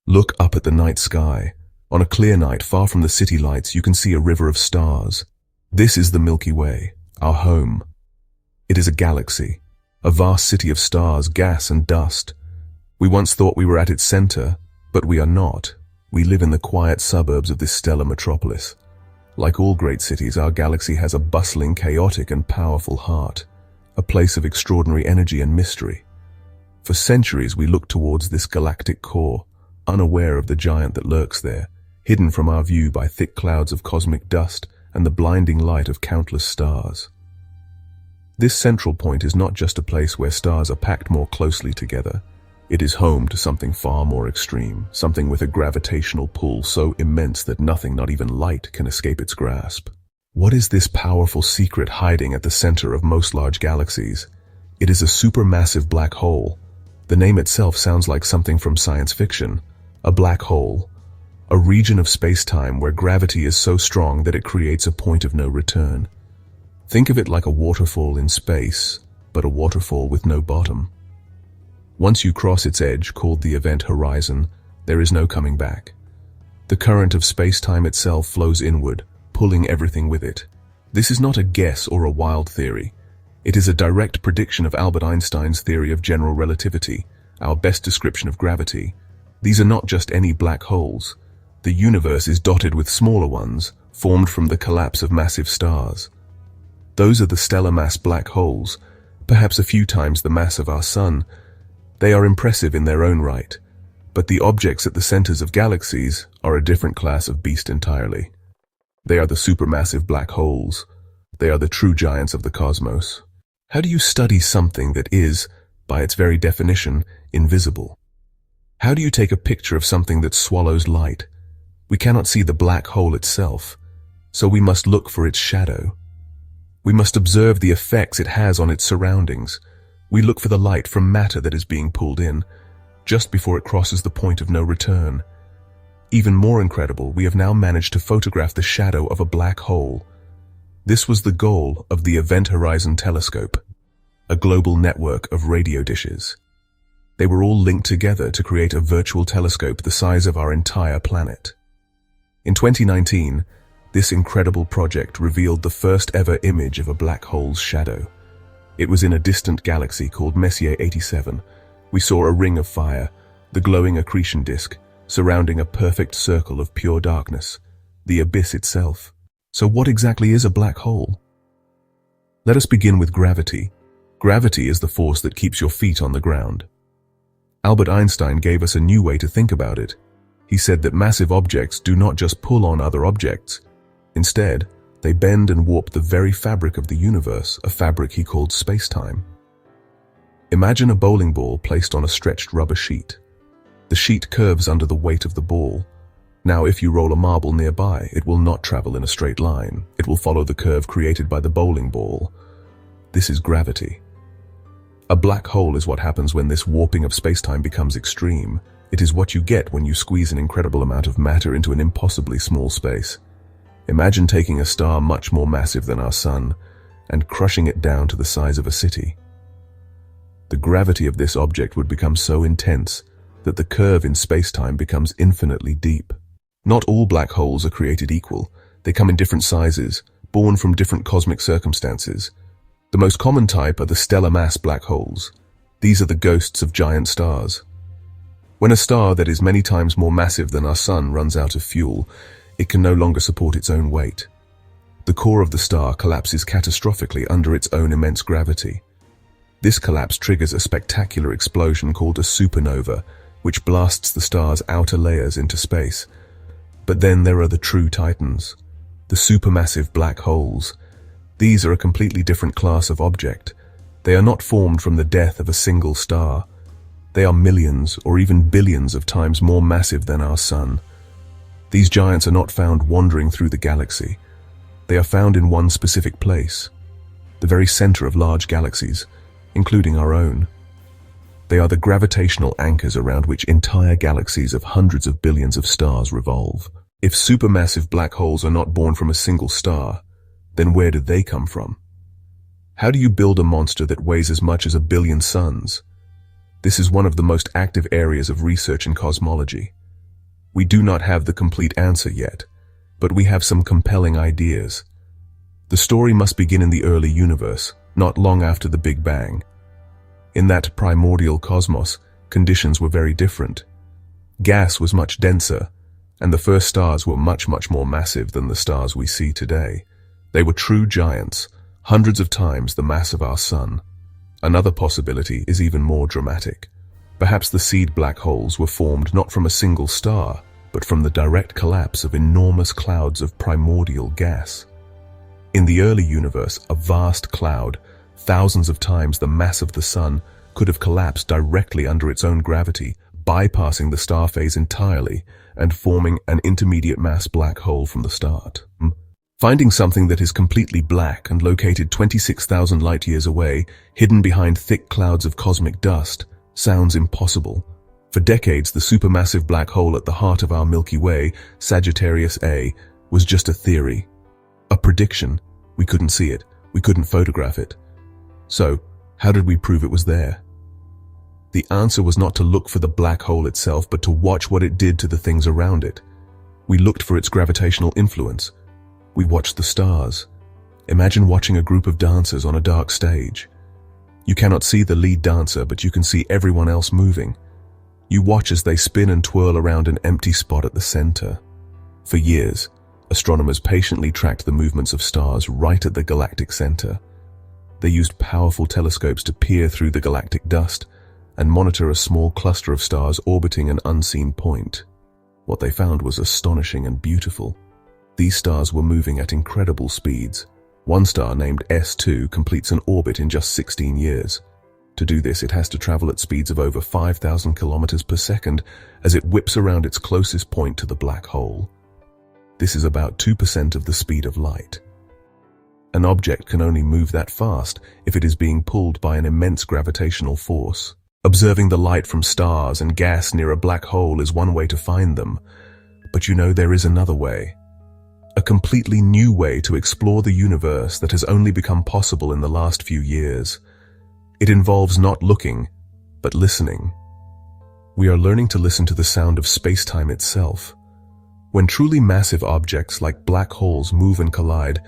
Look up at the night sky. On a clear night, far from the city lights, you can see a river of stars. This is the Milky Way, our home. It is a galaxy, a vast city of stars, gas and dust. We once thought we were at its center, but we are not. We live in the quiet suburbs of this stellar metropolis. Like all great cities, our galaxy has a bustling, chaotic and powerful heart, a place of extraordinary energy and mystery. For centuries we looked towards this galactic core, unaware of the giant that lurks there, hidden from our view by thick clouds of cosmic dust and the blinding light of countless stars. This central point is not just a place where stars are packed more closely together. It is home to something far more extreme, something with a gravitational pull so immense that nothing, not even light, can escape its grasp. What is this powerful secret hiding at the center of most large galaxies? It is a supermassive black hole. The name itself sounds like something from science fiction. A black hole, a region of space-time where gravity is so strong that it creates a point of no return. Think of it like a waterfall in space, but a waterfall with no bottom. Once you cross its edge, called the event horizon, there is no coming back. The current of space-time itself flows inward, pulling everything with it. This is not a guess or a wild theory. It is a direct prediction of Albert Einstein's theory of general relativity, our best description of gravity. These are not just any black holes. The universe is dotted with smaller ones, formed from the collapse of massive stars. Those are the stellar mass black holes, perhaps a few times the mass of our sun. They are impressive in their own right, but the objects at the centers of galaxies are a different class of beast entirely. They are the supermassive black holes. They are the true giants of the cosmos. How do you study something that is, by its very definition, invisible? How do you take a picture of something that swallows light? We cannot see the black hole itself, so we must look for its shadow. We must observe the effects it has on its surroundings. We look for the light from matter that is being pulled in, just before it crosses the point of no return. Even more incredible, we have now managed to photograph the shadow of a black hole. This was the goal of the Event Horizon Telescope, a global network of radio dishes. They were all linked together to create a virtual telescope the size of our entire planet. In 2019, this incredible project revealed the first ever image of a black hole's shadow. It was in a distant galaxy called Messier 87. We saw a ring of fire, the glowing accretion disk, surrounding a perfect circle of pure darkness, the abyss itself. So what exactly is a black hole? Let us begin with gravity. Gravity is the force that keeps your feet on the ground. Albert Einstein gave us a new way to think about it. He said that massive objects do not just pull on other objects. Instead, they bend and warp the very fabric of the universe, a fabric he called space-time. Imagine a bowling ball placed on a stretched rubber sheet. The sheet curves under the weight of the ball. Now, if you roll a marble nearby, it will not travel in a straight line. It will follow the curve created by the bowling ball. This is gravity. A black hole is what happens when this warping of space-time becomes extreme. It is what you get when you squeeze an incredible amount of matter into an impossibly small space. Imagine taking a star much more massive than our sun and crushing it down to the size of a city. The gravity of this object would become so intense that the curve in space-time becomes infinitely deep. Not all black holes are created equal. They come in different sizes, born from different cosmic circumstances. The most common type are the stellar mass black holes. These are the ghosts of giant stars. When a star that is many times more massive than our sun runs out of fuel, it can no longer support its own weight. The core of the star collapses catastrophically under its own immense gravity. This collapse triggers a spectacular explosion called a supernova, which blasts the star's outer layers into space. But then there are the true titans, the supermassive black holes. These are a completely different class of object. They are not formed from the death of a single star. They are millions or even billions of times more massive than our sun. These giants are not found wandering through the galaxy. They are found in one specific place, the very center of large galaxies, including our own. They are the gravitational anchors around which entire galaxies of hundreds of billions of stars revolve. If supermassive black holes are not born from a single star, then where did they come from? How do you build a monster that weighs as much as 1 billion suns? This is one of the most active areas of research in cosmology. We do not have the complete answer yet, but we have some compelling ideas. The story must begin in the early universe, not long after the Big Bang. In that primordial cosmos, conditions were very different. Gas was much denser, and the first stars were much more massive than the stars we see today. They were true giants, hundreds of times the mass of our sun. Another possibility is even more dramatic. Perhaps the seed black holes were formed not from a single star, but from the direct collapse of enormous clouds of primordial gas. In the early universe, a vast cloud, thousands of times the mass of the sun, could have collapsed directly under its own gravity, bypassing the star phase entirely and forming an intermediate mass black hole from the start. Finding something that is completely black and located 26,000 light-years away, hidden behind thick clouds of cosmic dust, sounds impossible. For decades, the supermassive black hole at the heart of our Milky Way, Sagittarius A, was just a theory. A prediction. We couldn't see it. We couldn't photograph it. So, how did we prove it was there? The answer was not to look for the black hole itself, but to watch what it did to the things around it. We looked for its gravitational influence. We watched the stars. Imagine watching a group of dancers on a dark stage. You cannot see the lead dancer, but you can see everyone else moving. You watch as they spin and twirl around an empty spot at the center. For years, astronomers patiently tracked the movements of stars right at the galactic center. They used powerful telescopes to peer through the galactic dust and monitor a small cluster of stars orbiting an unseen point. What they found was astonishing and beautiful. These stars were moving at incredible speeds. One star, named S2, completes an orbit in just 16 years. To do this, it has to travel at speeds of over 5,000 kilometers per second as it whips around its closest point to the black hole. This is about 2% of the speed of light. An object can only move that fast if it is being pulled by an immense gravitational force. Observing the light from stars and gas near a black hole is one way to find them, but you know there is another way. A completely new way to explore the universe that has only become possible in the last few years. It involves not looking, but listening. We are learning to listen to the sound of space-time itself. When truly massive objects like black holes move and collide,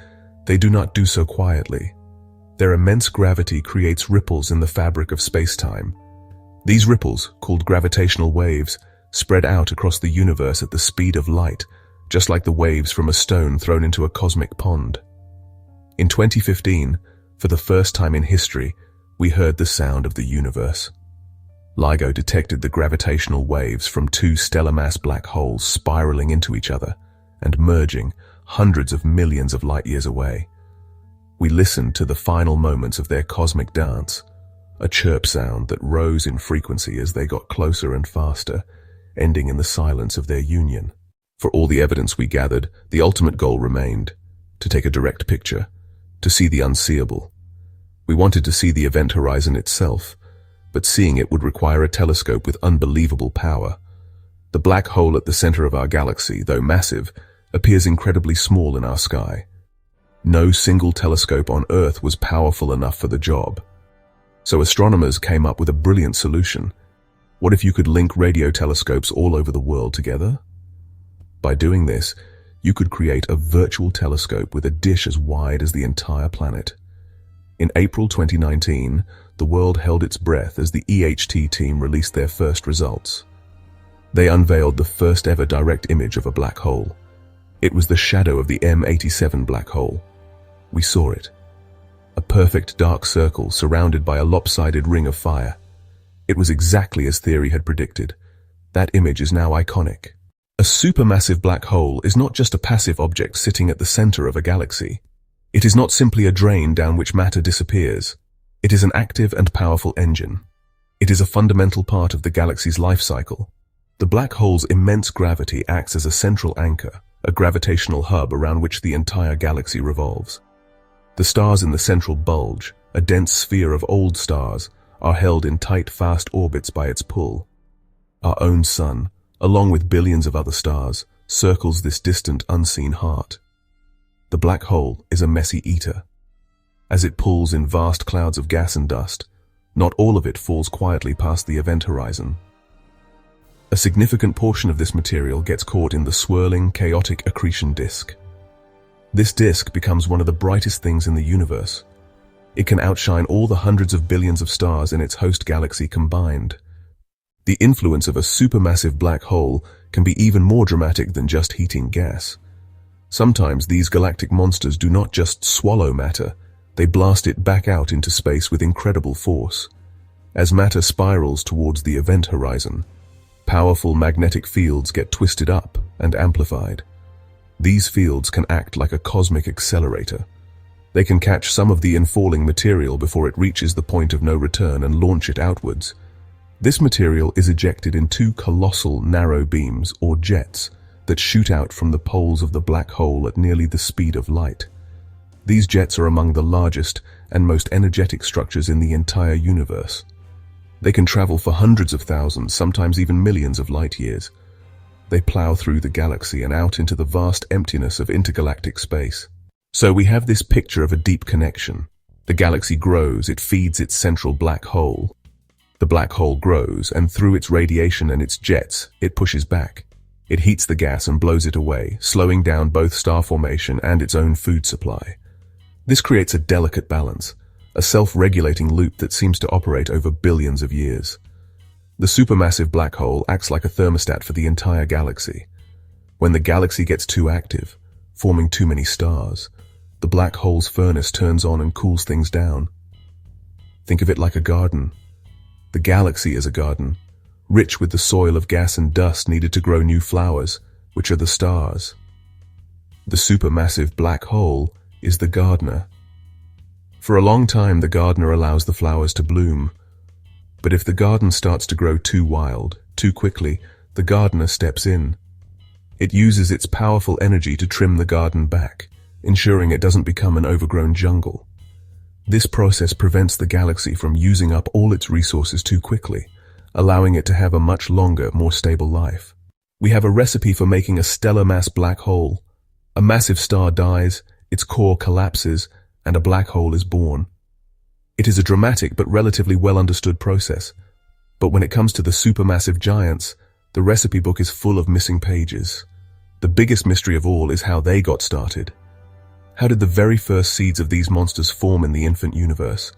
they do not do so quietly. Their immense gravity creates ripples in the fabric of space-time. These ripples, called gravitational waves, spread out across the universe at the speed of light, just like the waves from a stone thrown into a cosmic pond. In 2015, for the first time in history, we heard the sound of the universe. LIGO detected the gravitational waves from two stellar mass black holes spiraling into each other and merging hundreds of millions of light-years away. We listened to the final moments of their cosmic dance, a chirp sound that rose in frequency as they got closer and faster, ending in the silence of their union. For all the evidence we gathered, the ultimate goal remained: to take a direct picture, to see the unseeable. We wanted to see the event horizon itself, but seeing it would require a telescope with unbelievable power. The black hole at the center of our galaxy, though massive, appears incredibly small in our sky. No single telescope on Earth was powerful enough for the job. So astronomers came up with a brilliant solution. What if you could link radio telescopes all over the world together? By doing this, you could create a virtual telescope with a dish as wide as the entire planet. In April 2019, the world held its breath as the EHT team released their first results. They unveiled the first ever direct image of a black hole. It was the shadow of the M87 black hole. We saw it. A perfect dark circle surrounded by a lopsided ring of fire. It was exactly as theory had predicted. That image is now iconic. A supermassive black hole is not just a passive object sitting at the center of a galaxy. It is not simply a drain down which matter disappears. It is an active and powerful engine. It is a fundamental part of the galaxy's life cycle. The black hole's immense gravity acts as a central anchor, a gravitational hub around which the entire galaxy revolves. The stars in the central bulge, a dense sphere of old stars, are held in tight, fast orbits by its pull. Our own sun, along with billions of other stars, circles this distant, unseen heart. The black hole is a messy eater. As it pulls in vast clouds of gas and dust, not all of it falls quietly past the event horizon. A significant portion of this material gets caught in the swirling, chaotic accretion disk. This disk becomes one of the brightest things in the universe. It can outshine all the hundreds of billions of stars in its host galaxy combined. The influence of a supermassive black hole can be even more dramatic than just heating gas. Sometimes these galactic monsters do not just swallow matter, they blast it back out into space with incredible force. As matter spirals towards the event horizon, powerful magnetic fields get twisted up and amplified. These fields can act like a cosmic accelerator. They can catch some of the infalling material before it reaches the point of no return and launch it outwards. This material is ejected in two colossal narrow beams, or jets, that shoot out from the poles of the black hole at nearly the speed of light. These jets are among the largest and most energetic structures in the entire universe. They can travel for hundreds of thousands, sometimes even millions of light years. They plow through the galaxy and out into the vast emptiness of intergalactic space. So we have this picture of a deep connection. The galaxy grows, it feeds its central black hole. The black hole grows, and through its radiation and its jets, it pushes back. It heats the gas and blows it away, slowing down both star formation and its own food supply. This creates a delicate balance, a self-regulating loop that seems to operate over billions of years. The supermassive black hole acts like a thermostat for the entire galaxy. When the galaxy gets too active, forming too many stars, the black hole's furnace turns on and cools things down. Think of it like a garden. The galaxy is a garden, rich with the soil of gas and dust needed to grow new flowers, which are the stars. The supermassive black hole is the gardener. For a long time, the gardener allows the flowers to bloom. But if the garden starts to grow too wild, too quickly, the gardener steps in. It uses its powerful energy to trim the garden back, ensuring it doesn't become an overgrown jungle. This process prevents the galaxy from using up all its resources too quickly, allowing it to have a much longer, more stable life. We have a recipe for making a stellar mass black hole. A massive star dies, its core collapses, and a black hole is born. It is a dramatic but relatively well-understood process. But when it comes to the supermassive giants, the recipe book is full of missing pages. The biggest mystery of all is how they got started. How did the very first seeds of these monsters form in the infant universe?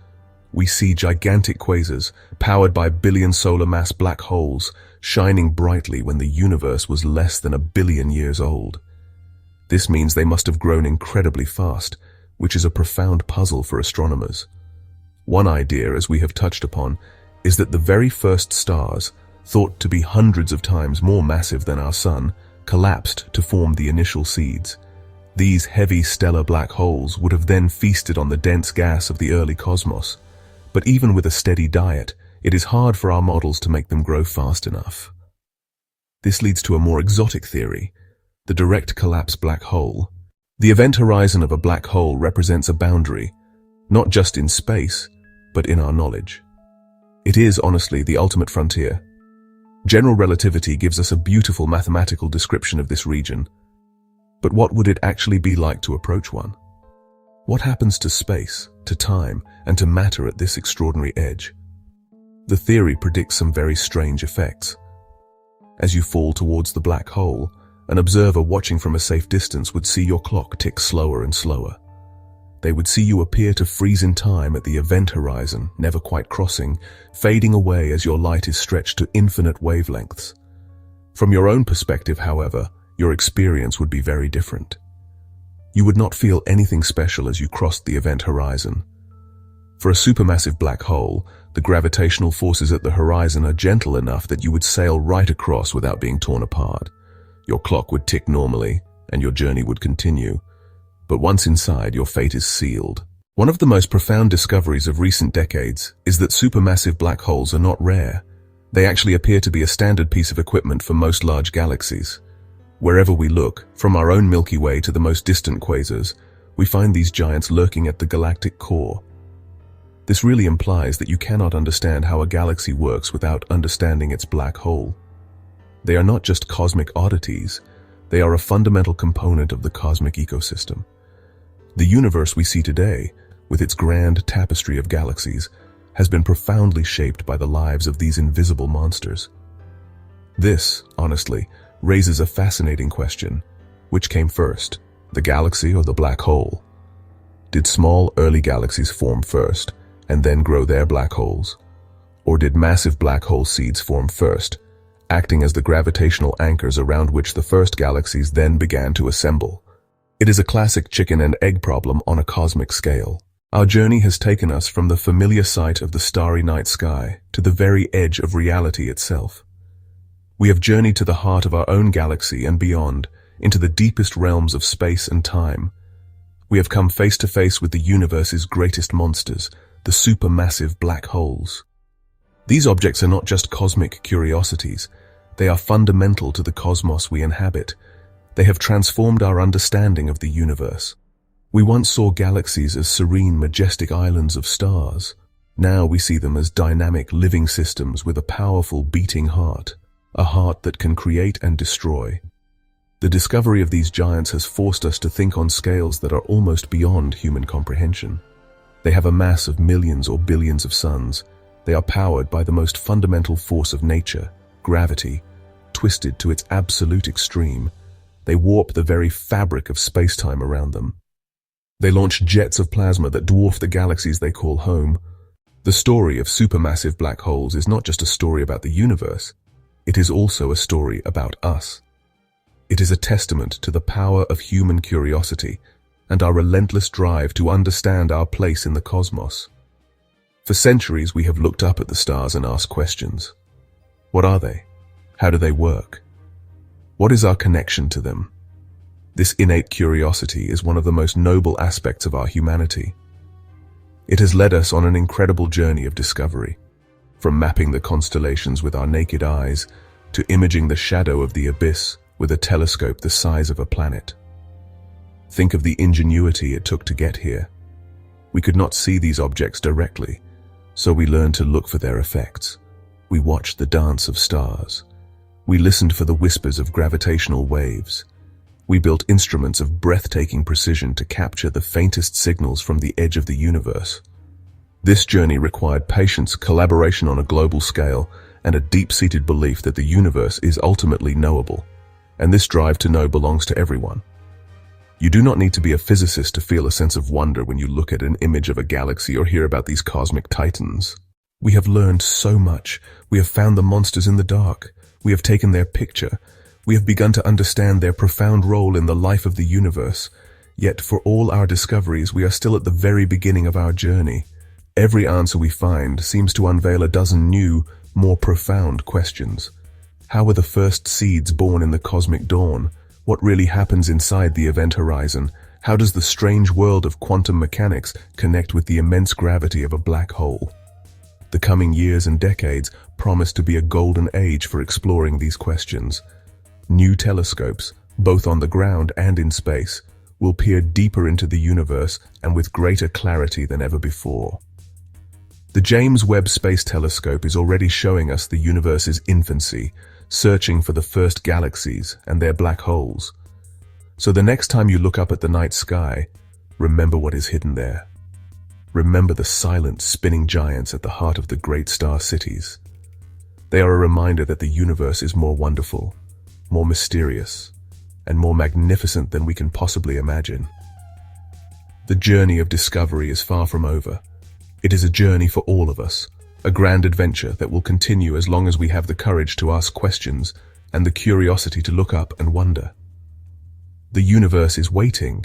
We see gigantic quasars, powered by billion solar mass black holes, shining brightly when the universe was less than 1 billion years old. This means they must have grown incredibly fast, which is a profound puzzle for astronomers. One idea, as we have touched upon, is that the very first stars, thought to be hundreds of times more massive than our Sun, collapsed to form the initial seeds. These heavy stellar black holes would have then feasted on the dense gas of the early cosmos. But even with a steady diet, it is hard for our models to make them grow fast enough. This leads to a more exotic theory, the direct collapse black hole. The event horizon of a black hole represents a boundary, not just in space, but in our knowledge. It is, honestly, the ultimate frontier. General relativity gives us a beautiful mathematical description of this region. But what would it actually be like to approach one? What happens to space, to time, and to matter at this extraordinary edge? The theory predicts some very strange effects. As you fall towards the black hole, an observer watching from a safe distance would see your clock tick slower and slower. They would see you appear to freeze in time at the event horizon, never quite crossing, fading away as your light is stretched to infinite wavelengths. From your own perspective, however, your experience would be very different. You would not feel anything special as you crossed the event horizon. For a supermassive black hole, the gravitational forces at the horizon are gentle enough that you would sail right across without being torn apart. Your clock would tick normally, and your journey would continue. But once inside, your fate is sealed. One of the most profound discoveries of recent decades is that supermassive black holes are not rare. They actually appear to be a standard piece of equipment for most large galaxies. Wherever we look, from our own Milky Way to the most distant quasars, we find these giants lurking at the galactic core. This really implies that you cannot understand how a galaxy works without understanding its black hole. They are not just cosmic oddities, they are a fundamental component of the cosmic ecosystem. The universe we see today, with its grand tapestry of galaxies, has been profoundly shaped by the lives of these invisible monsters. This, honestly, raises a fascinating question. Which came first, the galaxy or the black hole? Did small, early galaxies form first, and then grow their black holes? Or did massive black hole seeds form first, acting as the gravitational anchors around which the first galaxies then began to assemble? It is a classic chicken and egg problem on a cosmic scale. Our journey has taken us from the familiar sight of the starry night sky to the very edge of reality itself. We have journeyed to the heart of our own galaxy and beyond, into the deepest realms of space and time. We have come face to face with the universe's greatest monsters, the supermassive black holes. These objects are not just cosmic curiosities. They are fundamental to the cosmos we inhabit. They have transformed our understanding of the universe. We once saw galaxies as serene, majestic islands of stars. Now we see them as dynamic, living systems with a powerful, beating heart, a heart that can create and destroy. The discovery of these giants has forced us to think on scales that are almost beyond human comprehension. They have a mass of millions or billions of suns. They are powered by the most fundamental force of nature, gravity, twisted to its absolute extreme. They warp the very fabric of space-time around them. They launch jets of plasma that dwarf the galaxies they call home. The story of supermassive black holes is not just a story about the universe. It is also a story about us. It is a testament to the power of human curiosity and our relentless drive to understand our place in the cosmos. For centuries, we have looked up at the stars and asked questions. What are they? How do they work? What is our connection to them? This innate curiosity is one of the most noble aspects of our humanity. It has led us on an incredible journey of discovery, from mapping the constellations with our naked eyes to imaging the shadow of the abyss with a telescope the size of a planet. Think of the ingenuity it took to get here. We could not see these objects directly, so we learned to look for their effects. We watched the dance of stars. We listened for the whispers of gravitational waves. We built instruments of breathtaking precision to capture the faintest signals from the edge of the universe. This journey required patience, collaboration on a global scale, and a deep-seated belief that the universe is ultimately knowable. And this drive to know belongs to everyone. You do not need to be a physicist to feel a sense of wonder when you look at an image of a galaxy or hear about these cosmic titans. We have learned so much. We have found the monsters in the dark. We have taken their picture. We have begun to understand their profound role in the life of the universe. Yet for all our discoveries, we are still at the very beginning of our journey. Every answer we find seems to unveil a dozen new, more profound questions. How were the first seeds born in the cosmic dawn? What really happens inside the event horizon? How does the strange world of quantum mechanics connect with the immense gravity of a black hole? The coming years and decades promise to be a golden age for exploring these questions. New telescopes, both on the ground and in space, will peer deeper into the universe and with greater clarity than ever before. The James Webb Space Telescope is already showing us the universe's infancy, searching for the first galaxies and their black holes. So the next time you look up at the night sky, remember what is hidden there. Remember the silent, spinning giants at the heart of the great star cities. They are a reminder that the universe is more wonderful, more mysterious, and more magnificent than we can possibly imagine. The journey of discovery is far from over. It is a journey for all of us, a grand adventure that will continue as long as we have the courage to ask questions and the curiosity to look up and wonder. The universe is waiting,